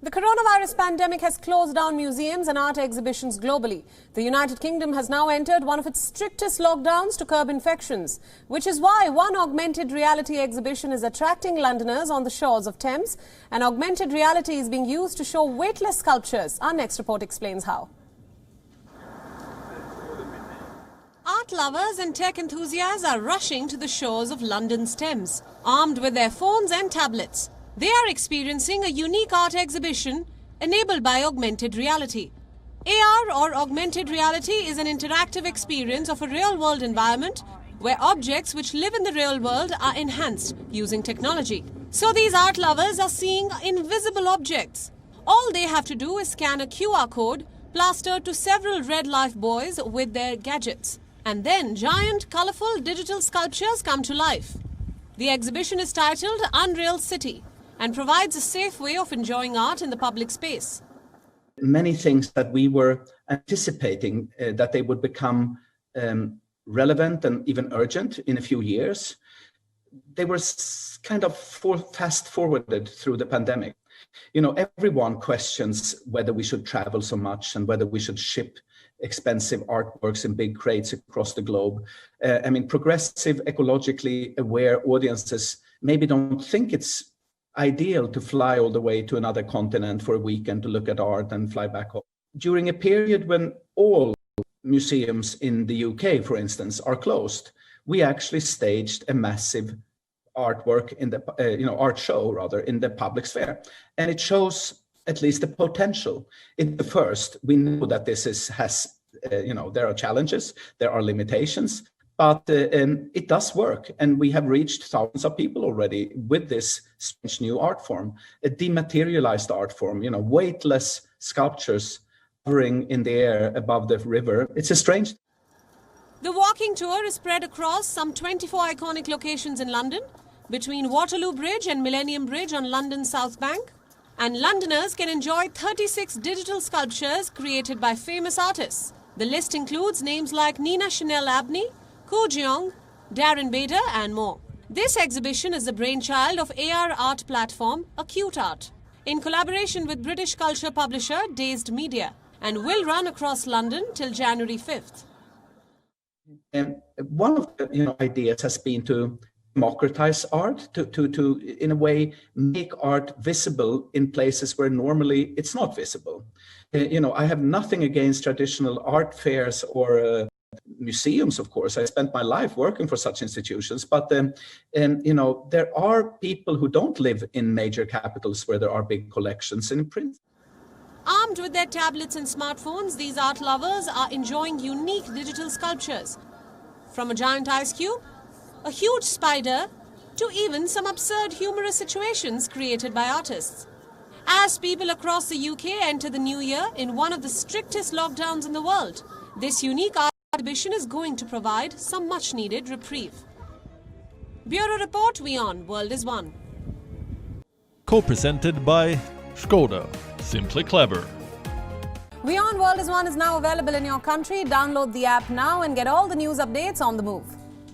The coronavirus pandemic has closed down museums and art exhibitions globally. The United Kingdom has now entered one of its strictest lockdowns to curb infections, which is why one augmented reality exhibition is attracting Londoners on the shores of Thames. And augmented reality is being used to show weightless sculptures. Our next report explains how. Art lovers and tech enthusiasts are rushing to the shores of London's Thames, armed with their phones and tablets. They are experiencing a unique art exhibition enabled by augmented reality. AR or augmented reality is an interactive experience of a real-world environment where objects which live in the real world are enhanced using technology. So these art lovers are seeing invisible objects. All they have to do is scan a QR code plastered to several red life buoys with their gadgets. And then giant, colourful digital sculptures come to life. The exhibition is titled Unreal City and provides a safe way of enjoying art in the public space. Many things that we were anticipating that they would become relevant and even urgent in a few years, they were kind of fast forwarded through the pandemic. You know, everyone questions whether we should travel so much and whether we should ship expensive artworks in big crates across the globe. I mean, progressive, ecologically aware audiences maybe don't think it's ideal to fly all the way to another continent for a weekend to look at art and fly back home. During a period when all museums in the UK, for instance, are closed, we actually staged a massive artwork in the art show rather in the public sphere, and it shows at least the potential. In the first, we know that this there are challenges, there are limitations, but it does work, and we have reached thousands of people already with this strange new art form, a dematerialized art form, weightless sculptures hovering in the air above the river. It's a strange. The walking tour is spread across some 24 iconic locations in London, between Waterloo Bridge and Millennium Bridge on London's South Bank, and Londoners can enjoy 36 digital sculptures created by famous artists. The list includes names like Nina Chanel Abney, Ko Jeong, Darren Bader and more. This exhibition is the brainchild of AR art platform Acute Art, in collaboration with British culture publisher Dazed Media, and will run across London till January 5th. And one of the ideas has been to democratize art, to in a way make art visible in places where normally it's not visible. I have nothing against traditional art fairs or museums, of course. I spent my life working for such institutions, but there are people who don't live in major capitals where there are big collections in print. Armed with their tablets and smartphones, these art lovers are enjoying unique digital sculptures. From a giant ice cube, a huge spider, to even some absurd humorous situations created by artists. As people across the UK enter the new year in one of the strictest lockdowns in the world, this unique art exhibition is going to provide some much-needed reprieve. Bureau Report, WION, World is One. Co-presented by Skoda. Simply clever. WION, World is One is now available in your country. Download the app now and get all the news updates on the move.